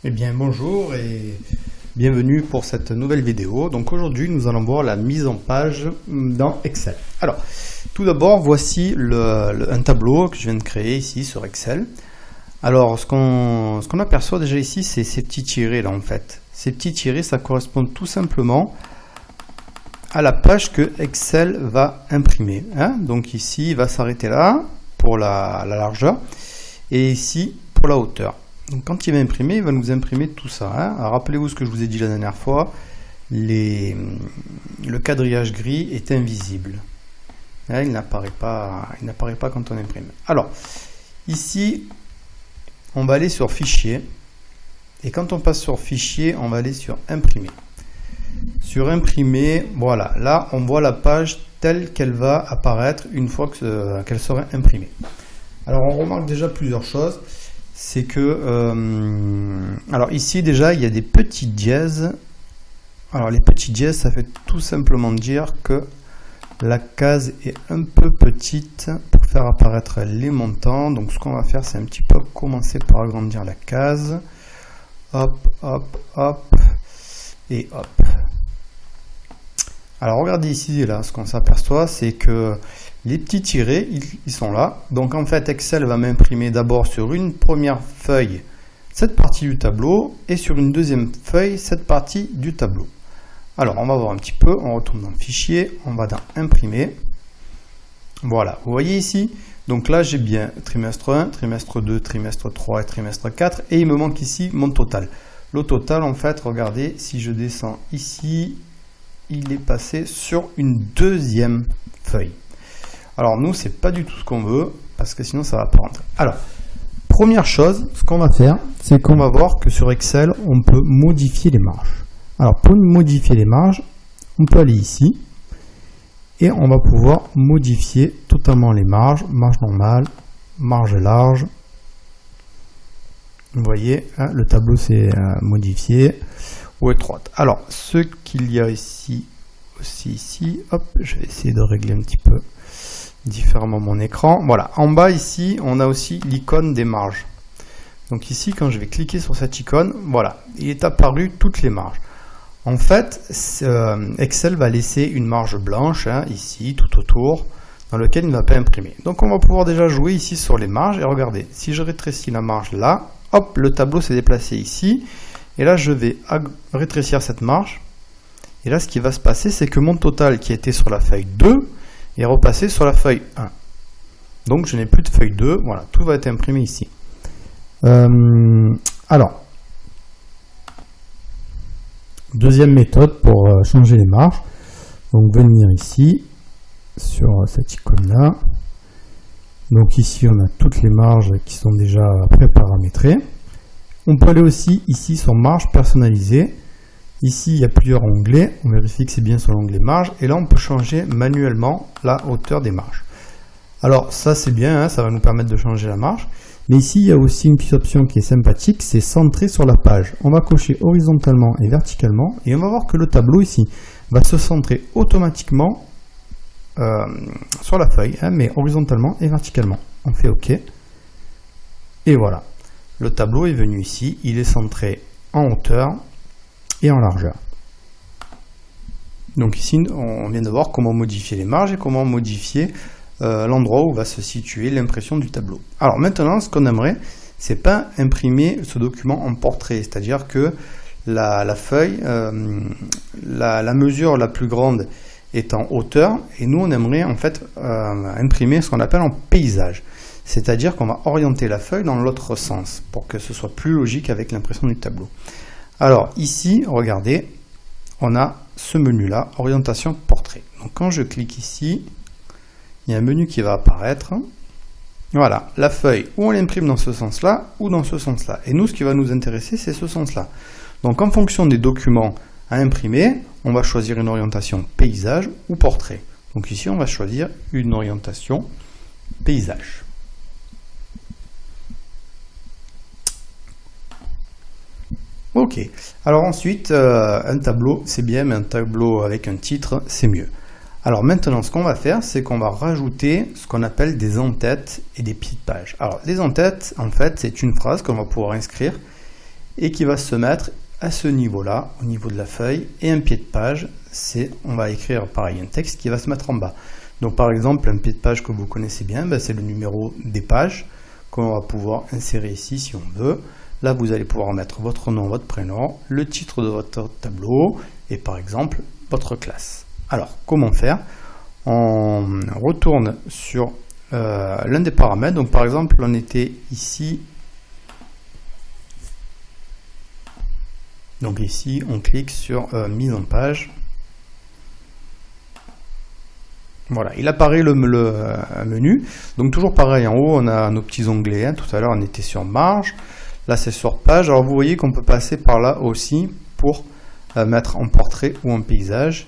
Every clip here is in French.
Eh bien bonjour et bienvenue pour cette nouvelle vidéo. Donc aujourd'hui nous allons voir la mise en page dans Excel. Alors tout d'abord voici un tableau que je viens de créer ici sur Excel. Alors ce qu'on aperçoit déjà ici, c'est ces petits tirets là en fait. Ces petits tirets, ça correspond tout simplement à la page que Excel va imprimer. Donc ici il va s'arrêter là pour la largeur et ici pour la hauteur. Donc quand il va imprimer, il va nous imprimer tout ça. Alors rappelez-vous ce que je vous ai dit la dernière fois, le quadrillage gris est invisible. Il n'apparaît pas quand on imprime. Alors, ici, on va aller sur Fichier. Et quand on passe sur Fichier, on va aller sur Imprimer. Sur Imprimer, voilà, là on voit la page telle qu'elle va apparaître une fois qu'elle sera imprimée. Alors on remarque déjà plusieurs choses. C'est que, alors ici déjà il y a des petits dièses. Alors les petits dièses, ça fait tout simplement dire que la case est un peu petite pour faire apparaître les montants. Donc ce qu'on va faire, c'est un petit peu commencer par agrandir la case. Hop, hop, hop, et hop. Alors regardez ici, là, ce qu'on s'aperçoit, c'est que les petits tirets, ils sont là. Donc en fait, Excel va m'imprimer d'abord sur une première feuille cette partie du tableau et sur une deuxième feuille cette partie du tableau. Alors on va voir un petit peu, on retourne dans le fichier, on va dans Imprimer. Voilà, vous voyez ici, donc là j'ai bien trimestre 1, trimestre 2, trimestre 3 et trimestre 4 et il me manque ici mon total. Le total en fait, regardez, si je descends ici, il est passé sur une deuxième feuille. Alors nous, c'est pas du tout ce qu'on veut, parce que sinon ça va pas rentrer. Alors, première chose, ce qu'on va faire, c'est qu'on va voir que sur Excel, on peut modifier les marges. Alors, pour modifier les marges, on peut aller ici, et on va pouvoir modifier totalement les marges, marge normale, marge large. Vous voyez, le tableau s'est modifié, ou étroite. Alors, ce qu'il y a ici, aussi ici, hop, je vais essayer de régler un petit peu différemment mon écran. Voilà, en bas ici, on a aussi l'icône des marges. Donc ici, quand je vais cliquer sur cette icône, voilà, il est apparu toutes les marges. En fait, Excel va laisser une marge blanche, ici, tout autour, dans lequel il ne va pas imprimer. Donc on va pouvoir déjà jouer ici sur les marges, et regardez, si je rétrécis la marge là, hop, le tableau s'est déplacé ici, et là je vais rétrécir cette marge, et là ce qui va se passer, c'est que mon total qui était sur la feuille 2, est repassé sur la feuille 1. Donc je n'ai plus de feuille 2, voilà, tout va être imprimé ici. Alors, deuxième méthode pour changer les marges, donc venir ici, sur cette icône-là. Donc ici on a toutes les marges qui sont déjà pré-paramétrées. On peut aller aussi ici sur marge personnalisée. Ici, il y a plusieurs onglets. On vérifie que c'est bien sur l'onglet marge. Et là, on peut changer manuellement la hauteur des marges. Alors, ça, c'est bien. Ça va nous permettre de changer la marge. Mais ici, il y a aussi une petite option qui est sympathique. C'est centrer sur la page. On va cocher horizontalement et verticalement. Et on va voir que le tableau ici va se centrer automatiquement sur la feuille. Mais horizontalement et verticalement. On fait OK. Et voilà. Le tableau est venu ici. Il est centré en hauteur et en largeur. Donc ici, on vient de voir comment modifier les marges et comment modifier l'endroit où va se situer l'impression du tableau. Alors maintenant, ce qu'on aimerait, c'est pas imprimer ce document en portrait, c'est-à-dire que la feuille, la mesure la plus grande est en hauteur, et nous on aimerait en fait imprimer ce qu'on appelle en paysage. C'est-à-dire qu'on va orienter la feuille dans l'autre sens, pour que ce soit plus logique avec l'impression du tableau. Alors ici, regardez, on a ce menu-là, orientation portrait. Donc quand je clique ici, il y a un menu qui va apparaître. Voilà, la feuille, ou on l'imprime dans ce sens-là, ou dans ce sens-là. Et nous, ce qui va nous intéresser, c'est ce sens-là. Donc en fonction des documents à imprimer, on va choisir une orientation paysage ou portrait. Donc ici, on va choisir une orientation paysage. Ok, alors ensuite, un tableau, c'est bien, mais un tableau avec un titre, c'est mieux. Alors maintenant, ce qu'on va faire, c'est qu'on va rajouter ce qu'on appelle des en-têtes et des pieds de page. Alors, les en-têtes, en fait, c'est une phrase qu'on va pouvoir inscrire et qui va se mettre à ce niveau-là, au niveau de la feuille, et un pied de page, on va écrire pareil un texte qui va se mettre en bas. Donc par exemple, un pied de page que vous connaissez bien, c'est le numéro des pages qu'on va pouvoir insérer ici si on veut. Là, vous allez pouvoir mettre votre nom, votre prénom, le titre de votre tableau et par exemple votre classe. Alors, comment faire? On retourne sur l'un des paramètres. Donc par exemple, on était ici. Donc ici, on clique sur mise en page. Voilà, il apparaît le menu. Donc toujours pareil, en haut, on a nos petits onglets. Hein. Tout à l'heure, on était sur marge. Là, c'est sur page. Alors vous voyez qu'on peut passer par là aussi pour mettre en portrait ou en paysage.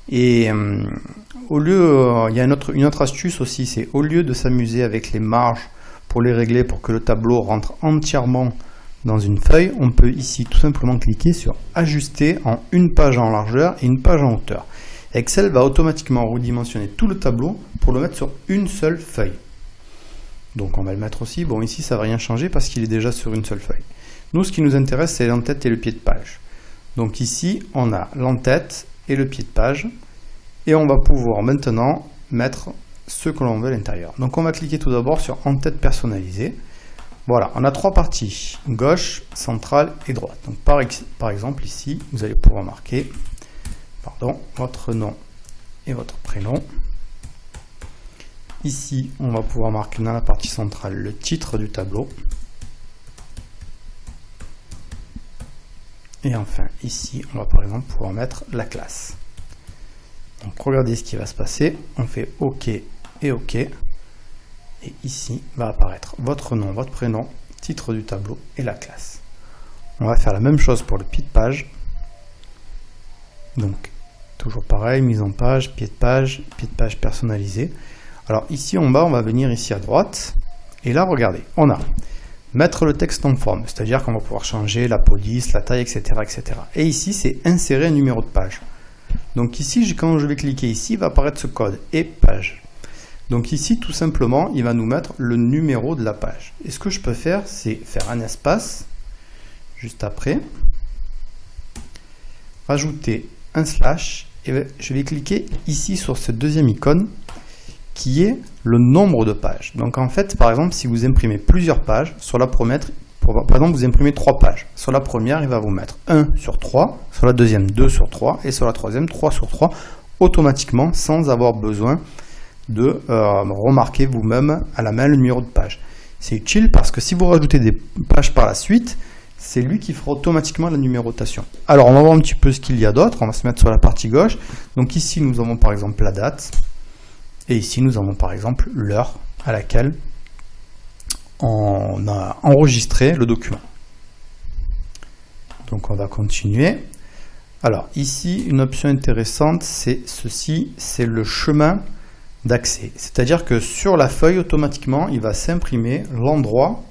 Et au lieu, il y a une autre astuce aussi, c'est au lieu de s'amuser avec les marges pour les régler pour que le tableau rentre entièrement dans une feuille, on peut ici tout simplement cliquer sur ajuster en une page en largeur et une page en hauteur. Excel va automatiquement redimensionner tout le tableau pour le mettre sur une seule feuille. Donc on va le mettre aussi, bon ici ça ne va rien changer parce qu'il est déjà sur une seule feuille. Nous ce qui nous intéresse c'est l'entête et le pied de page. Donc ici on a l'entête et le pied de page et on va pouvoir maintenant mettre ce que l'on veut à l'intérieur. Donc on va cliquer tout d'abord sur en-tête personnalisée. Voilà, on a trois parties, gauche, centrale et droite. Donc par exemple ici, vous allez pouvoir marquer votre nom et votre prénom. Ici, on va pouvoir marquer dans la partie centrale le titre du tableau. Et enfin, ici, on va par exemple pouvoir mettre la classe. Donc regardez ce qui va se passer. On fait OK et OK. Et ici va apparaître votre nom, votre prénom, titre du tableau et la classe. On va faire la même chose pour le pied de page. Donc, toujours pareil, mise en page, pied de page personnalisé. Alors ici en bas, on va venir ici à droite. Et là, regardez, on a mettre le texte en forme, c'est-à-dire qu'on va pouvoir changer la police, la taille, etc. etc. Et ici, c'est insérer un numéro de page. Donc ici, quand je vais cliquer ici, il va apparaître ce code et page. Donc ici, tout simplement, il va nous mettre le numéro de la page. Et ce que je peux faire, c'est faire un espace, juste après, rajouter un slash, et je vais cliquer ici sur cette deuxième icône, qui est le nombre de pages. Donc en fait, par exemple, si vous imprimez plusieurs pages, sur la première, par exemple, vous imprimez 3 pages. Sur la première, il va vous mettre 1 sur 3, sur la deuxième 2 sur 3, et sur la troisième 3 sur 3, automatiquement, sans avoir besoin de remarquer vous-même à la main le numéro de page. C'est utile parce que si vous rajoutez des pages par la suite, c'est lui qui fera automatiquement la numérotation. Alors on va voir un petit peu ce qu'il y a d'autre. On va se mettre sur la partie gauche. Donc ici nous avons par exemple la date. Et ici nous avons par exemple l'heure à laquelle on a enregistré le document. Donc on va continuer. Alors ici une option intéressante, c'est ceci, c'est le chemin d'accès. C'est-à-dire que sur la feuille, automatiquement, il va s'imprimer l'endroit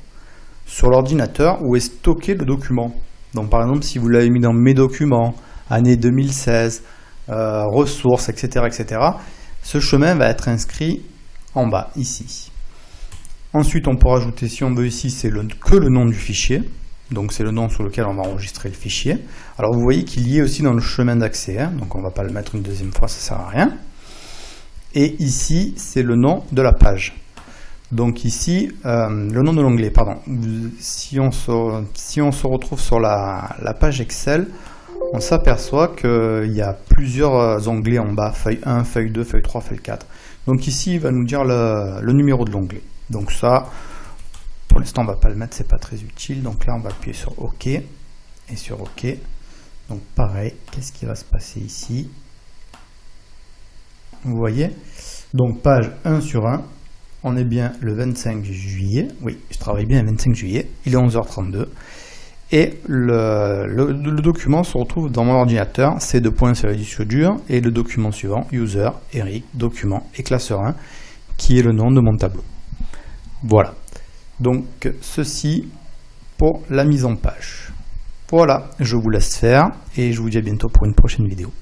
sur l'ordinateur où est stocké le document. Donc par exemple, si vous l'avez mis dans mes documents, année 2016, ressources, etc., etc., ce chemin va être inscrit en bas, ici. Ensuite, on peut rajouter, si on veut ici, c'est que le nom du fichier. Donc c'est le nom sur lequel on va enregistrer le fichier. Alors vous voyez qu'il y est aussi dans le chemin d'accès. Hein, donc on ne va pas le mettre une deuxième fois, ça ne sert à rien. Et ici, c'est le nom de la page. Donc ici, le nom de l'onglet, pardon. Si on se retrouve sur la page Excel, on s'aperçoit qu'il y a plusieurs onglets en bas, feuille 1, feuille 2, feuille 3, feuille 4. Donc ici, il va nous dire le numéro de l'onglet. Donc ça, pour l'instant, on ne va pas le mettre, c'est pas très utile. Donc là, on va appuyer sur OK et sur OK. Donc pareil, qu'est-ce qui va se passer ici? Vous voyez, donc page 1 sur 1, on est bien le 25 juillet, oui, je travaille bien le 25 juillet, il est 11h32, et le document se retrouve dans mon ordinateur, c'est 2 points sur le disque dur, et le document suivant, user, Eric, document, et classeur 1, qui est le nom de mon tableau. Voilà, donc ceci pour la mise en page. Voilà, je vous laisse faire, et je vous dis à bientôt pour une prochaine vidéo.